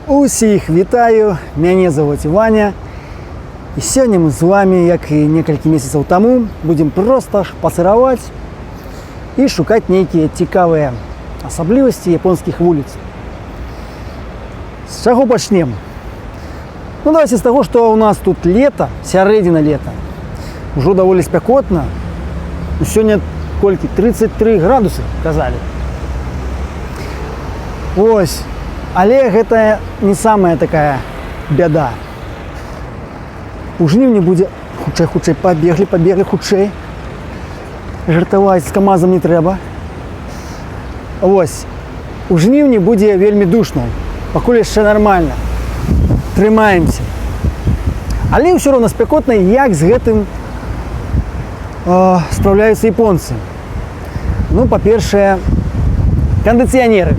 Усіх вітаю, мяне зовут Ваня. І сёння мы з вами, як і некалькі месяцаў таму, будзем проста шпацыраваць і шукаць нейкія цікавыя асаблівасці японскіх вуліц. З чаго пачнем? Ну, давайте з таго, што у нас тут лета, сярэдзіна лета. Ужо даволі спякотна. Сёння колькі? 33 градусы, казалі. Ось. Але гэта не самая такая бяда. У жніўні будзе хутчэй, пабеглі хутчэй. Жартаваць з камазам не трэба. Ось. У жніўні будзе вельмі душна. Пакуль яшчэ нармальна. Трымаемся. Але ўсё роўна спякотна, як з гэтым спраўляюцца японцы. Ну, па-першае, кандыцыянеры.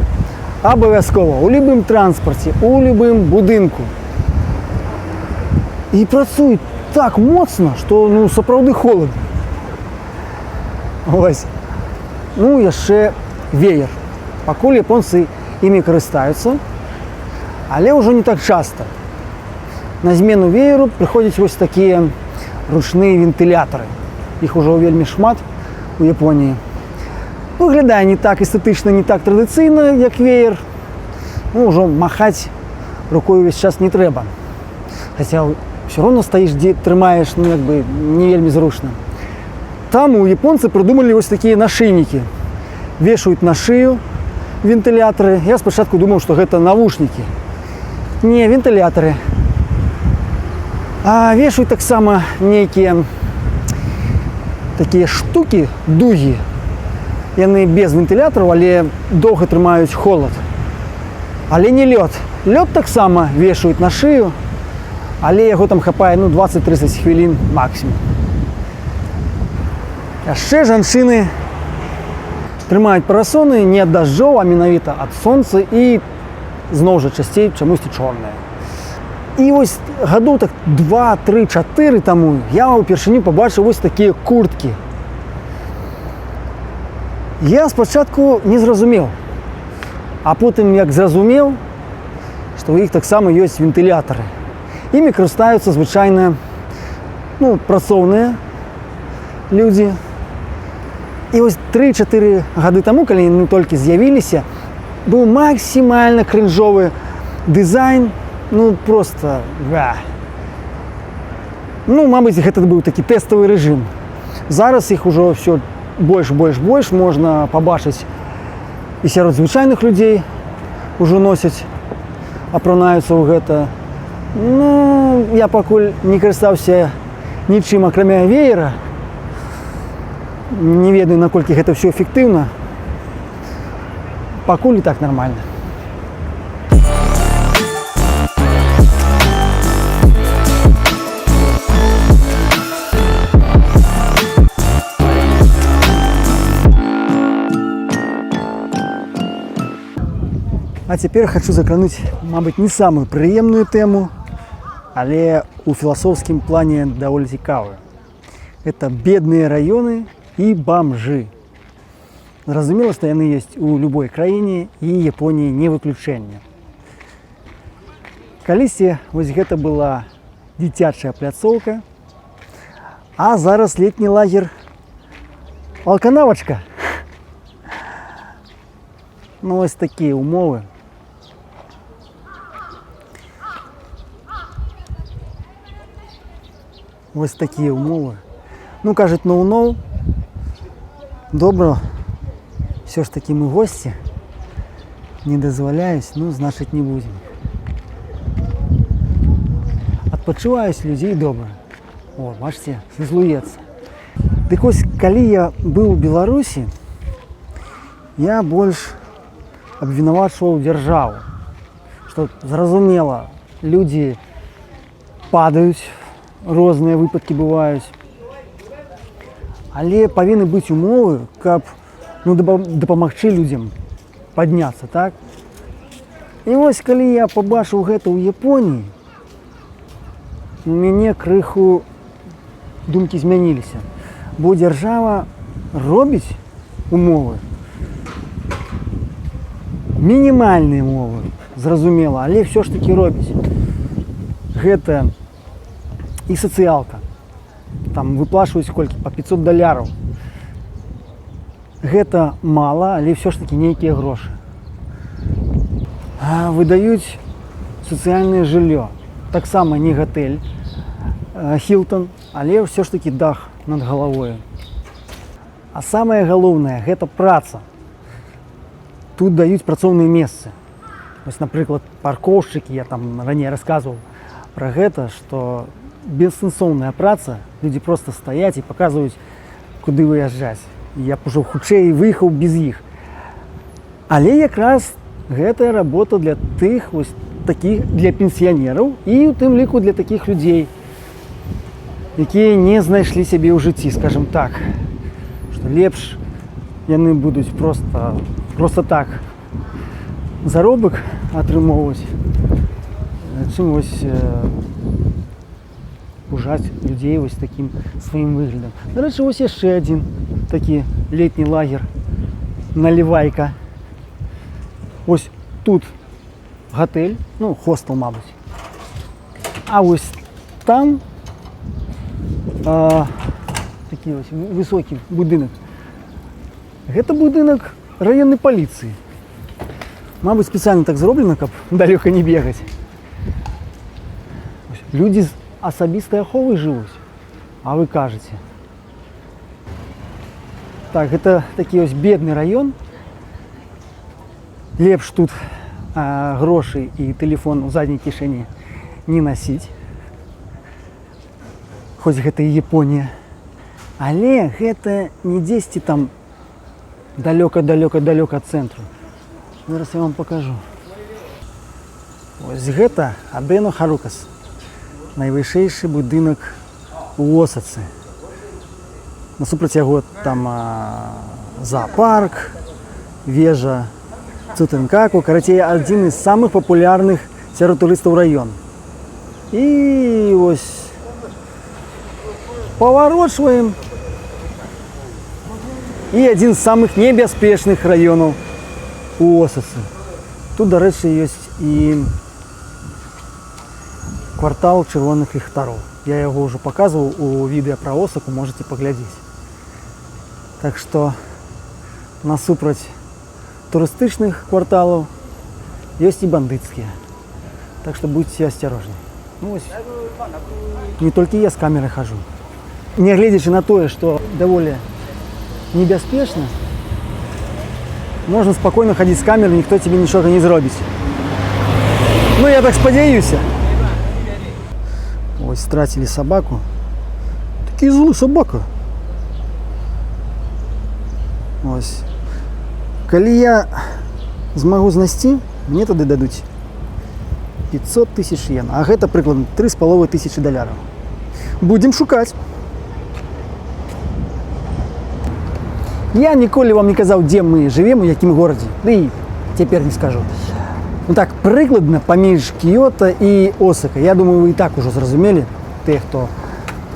Абавязкова, у любым транспарце, у любым будынку. І працуюць так моцна, што сапраўды холодна. Ось. Ну, яшчэ веер. Пакуль японцы імі карыстаюцца, але ўжо не так часта. На змену вееру прыходзяць вось такія ручныя вентылятары. Іх ужо вельмі шмат у Японіі. Выглядае не так эстэтычна, не так традыцыйна, як веер. Ну, ўжо махаць рукой увесь час не трэба. Хаця ўсё роўна стаіш, дзе трымаеш, не вельмі зручна. Таму японцы прыдумалі вось такія нашыйнікі. Вешаюць на шыю вентылятары. Я спачатку думаў, што гэта навушнікі. Не, вентылятары. А вешаюць таксама нейкія такія штукі, дугі. Яны без вентылятараў, але доўга трымаюць холад. Але не лёд. Лёд таксама вешаюць на шыю, але яго там хапае 20-30 хвілін максімум. Яшчэ жанчыны трымаюць парасоны не ад дажджоў, а менавіта ад сонца і зноў жа часцей чамусьці чорныя. І вось гадоў так 2, 3, 4 таму я ўпершыню пабачыў вось такія курткі. Я спачатку не зразумеў, а потым як зразумеў, што ў іх таксама ёсць вентылятары. Імі карыстаюцца звычайна працоўныя людзі. І вось 3-4 гады таму, калі яны толькі з'явіліся, быў максімальна крынжовы дызайн, проста мабыць, гэта быў такі тэставы рэжым. Зараз іх ужо ўсё больш можна пабачыць і сярод звычайных людзей ужо носяць, апранаюцца ў гэта. Я пакуль не карыстаўся нічым, акрамя веера. Не ведаю, наколькі гэта ўсё эфектыўна. Пакуль і так нармальна. А цяпер хачу закрануць, мабыць, не самую прыемную тэму, але ў філасофскім плане даволі цікавую. Гэта бедныя раёны і бамжы. Зразумела, што яны ёсць у любой краіне, і Японіі не выключэнне. Калісьці вось гэта была дзіцячая пляцоўка, а зараз летні лагер алканавачка. Ось такія ўмовы. Ось такія ўмовы. Кажуць, ноу-ноу. Добра, все ж такі мы госці. Не дазваляюць, значыць не будзем. Адпачываюць людзей добра. О, бачце, злуецца. Дык вось, калі я быў у Беларусі, я больш абвінавачваў дзяржаву. Што, зразумела, людзі падаюць, розныя выпадкі бываюць. Але павінны быць умовы, каб дапамагчы людзям падняцца, так? І вось, калі я пабачыў гэта ў Японіі, у мяне крыху думкі змяніліся. Бо дзяржава робіць умовы, мінімальныя умовы, зразумела, але все ж таки робіць. Гэта і сацыялка. Там выплачваюць колькі? Па $500. Гэта мала, але все ж таки нейкія грошы. Выдаюць сацыяльнае жыллё. Таксама не гатэль Hilton, але все ж таки дах над галавой. А самае галоўнае – гэта праца. Тут даюць працоўныя месцы. Вось, напрыклад, паркоўшчыкі, я там раней расказваў пра гэта, што бессэнсоўная праца, людзі проста стаяць і паказваюць, куды выязджаць. Я б ужо хутчэй выехаў без іх. Але якраз гэтая работа для тых, вось такіх, для пенсіянераў і у тым ліку для такіх людзей, якія не знайшлі сябе ў жыцці, скажем так, што лепш яны будуць просто так заробак атрымоўваць, чым вось пужаць людзей вось такім сваім выглядам. Дарэчы, вось яшчэ адзін такі летні лагер, Наливайка. Ось тут гатэль, ну, хостел, мабуть. А ось там такі ось высокі будынак. Гэта будынак раённай паліцыі. Мабуть, спецыяльна так зроблена, каб далёка не бегаць. Людзі з асабістай аховай жывуць, а вы кажаце. Так, гэта такі ось бедны раён. Лепш тут грошы і тэлефон у задняй кішэні не насіць. Хоць гэта і Японія. Але гэта не дзесьці там далёка-далёка-далёка ад цэнтру. Зараз я вам покажу. Ось гэта Абено Харукас. Найвышэйшы будынак у Осацы. Насупраць яго там зоопарк, вежа Цутэнкаку, карацей, адзін з самых папулярных сярод турыстаў раён. І ось паварочваем. І адзін з самых небяспечных раёнаў у Осацы. Тут, дарэчы, ёсць і квартал чырвоных ліхтароў. Я яго ўжо паказваў у відэа пра Осаку, можаце паглядзець. Так што насупраць турыстычных кварталаў ёсць і бандыцкія. Так што будьце асцярожны. Ну, ось, не толькі я з камерай хожу. Нягледзячы на тое, што даволі небяспечна, можна спакойна хадзіць з камерай, ніхто тебе нічога не зробіць. Ну, я так спадзяюся. Ось, страцілі сабаку. Такі злы сабака. Ось. Калі я змагу знайсці, мне тады дадуць 500 000 йен. А гэта прыкладна $3500. Будзем шукаць. Я ніколі вам не казаў, дзе мы жывем, у якім горадзе. Ды і цяпер не скажу. Ну так, прыкладна паміж Кіёта і Осака. Я думаю, вы і так ужо зразумелі, тыя, хто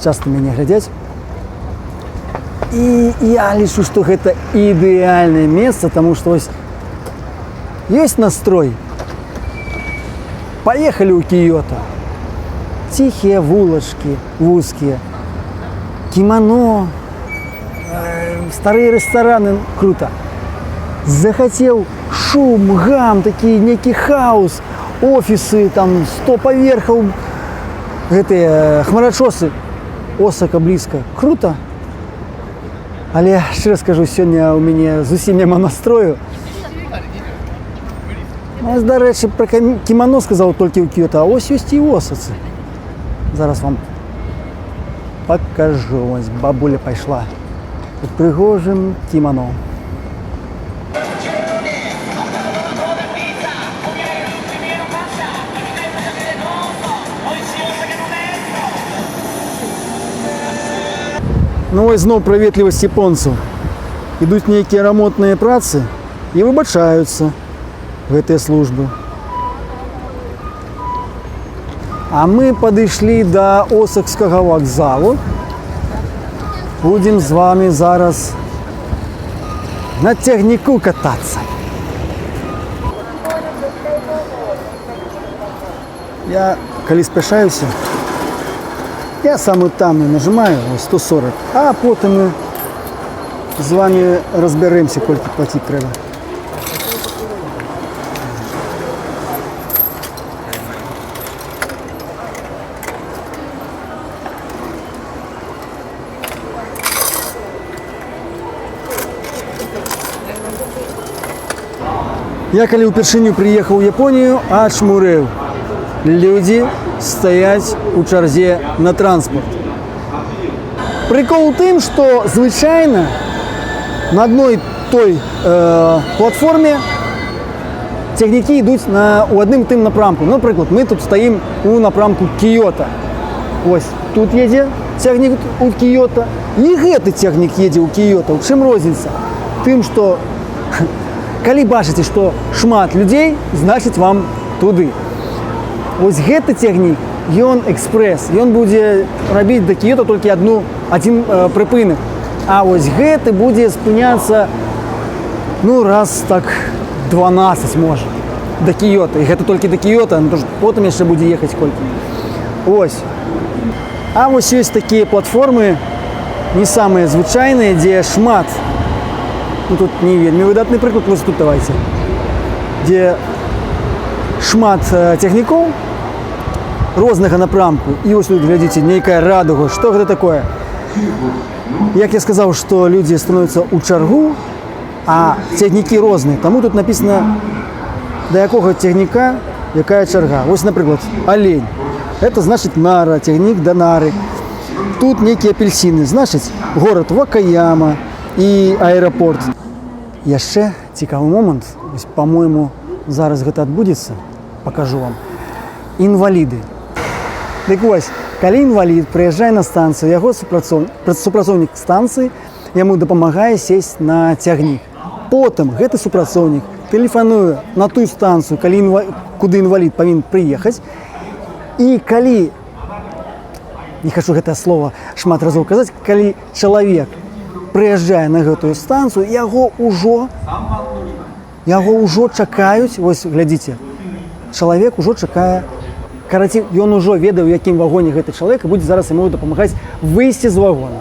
часта мяне глядзяць. І я лічу, што гэта ідэальнае месца, таму што ось ёсць настрой. Паехалі ў Кіёта. Ціхія вулачкі, вузкія, кімано, старыя рэстараны, круто. Захацеў шум, гам, такі нейкі хаос, офісы, там 100 паверхаў, гэтыя хмарачосы, Осака блізка. Круто. Але, шчыра скажу, сёння ў мяне зусім няма настрою. Я, дарэчы, пра кімано сказаў толькі ў Кіёта, а ось ёсць і ў Осацы. Зараз вам пакажу. Ось бабуля пайшла у прыгожым кімано. Ну ось зноў праветлівасць японцаў. Ідуць нейкія рамонтныя працы і выбачаюцца гэтыя службы. А мы падышлі да Осакскага вакзалу. Будзем з вами зараз на цягніку катацца. Я, калі спяшаюся, я самую тамную нажимаю, 140, а потім ми з вами розберемося, колькі платити треба. Я калі ўпершыню прыехаў у Японію, ачмурэў. Людзі стаяць у чарзе на транспорт. Прыкол у тым, што звычайна на адной той платформе цягнікі ідуць у адным тым напрамку. Напрыклад, мы тут стаім у напрамку Кіёта. Ось тут едзе цягнік у Кіёта, і гэты цягнік едзе ў Кіёта. У чым розніца? Тым, што калі бачыце, што шмат людзей, значыць вам туды. Вось гэты цягнік, ён экспрэс, ён будзе рабіць да Кіёта толькі адзін прыпынак. А вось гэты будзе спыняцца, раз так 12 можа, да Кіёта. І гэта толькі да Кіёта, потым яшчэ будзе ехаць колькі. Ось. А вось ёсць такія платформы, не самыя звычайныя, дзе шмат. Тут не вельмі выдатны прыклад, вось тут давайте, дзе шмат цягнікоў рознага напрамку. І вось тут, глядзіце, нейкая радуга. Што гэта такое? Як я сказаў, што людзі становяцца ў чаргу, а цягнікі розныя. Таму тут напісана, да якога цягніка якая чарга. Вось, напрыклад, алень. Это значыць нара, цягнік да нары. Тут нейкія апельсіны. Значыць, горад Вакаяма і аэрапорт. Яшчэ цікавы момант, по-моему, зараз гэта адбудзецца, пакажу вам. Інваліды. Дык вось, калі інвалід прыязджае на станцыю, яго супрацоўнік станцыі яму дапамагае сесть на цягнік. Потым гэты супрацоўнік тэлефануе на тую станцыю, куды інвалід павінен прыехаць. І калі, не хачу гэта слова шмат разоў казаць, калі чалавек прыязджае на гэтую станцыю, яго ўжо чакаюць, вось глядзіце, чалавек ужо чакае, карацей, ён ужо ведае, у якім вагоне гэты чалавек, і будзе зараз яму дапамагаць выйсці з вагона.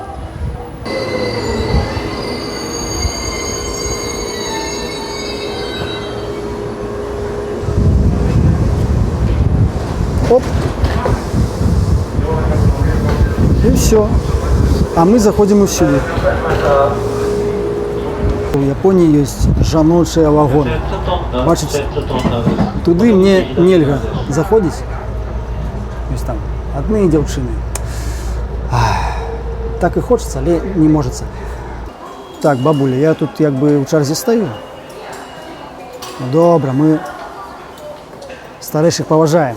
Оп. І все. А мы заходзім усюды. У Японіі ёсць жаночыя вагоны. Бачыце, туды мне нельга заходзіць. Ёсць там адны дзяўчыны. Так і хочацца, але не можацца. Так, бабуля, я тут як бы ў чарзе стаю. Добра, мы старэйшых паважаем.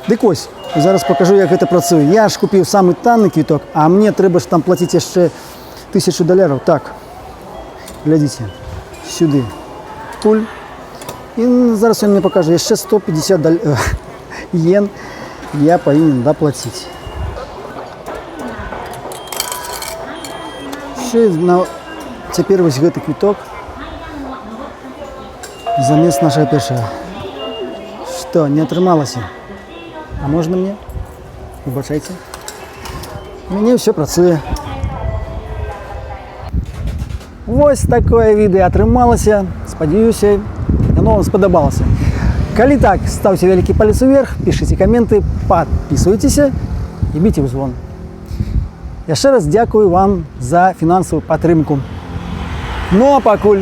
Дык вось, зараз пакажу, як гэта працуе. Я ж купіў самы танны квіток, а мне трэба ж там плаціць яшчэ $1000. Так, глядзіце, сюды. Пуль. І зараз ён мне пакажа, яшчэ 150 йен я павінен даплаціць. Цяпер вось гэты квіток замест нашага першага. Што, не атрымалася? А можна мне? Выбачайце. У мяне ўсё працуе. Вось такое відэо атрымалася. Спадзяюся, яно вам спадабалася. Калі так, ставьте вялікі палец уверх, пішыце каменты, подписывайтеся і біце ў звон. Яшчэ раз дзякую вам за фінансавую падтрымку. Ну а пакуль.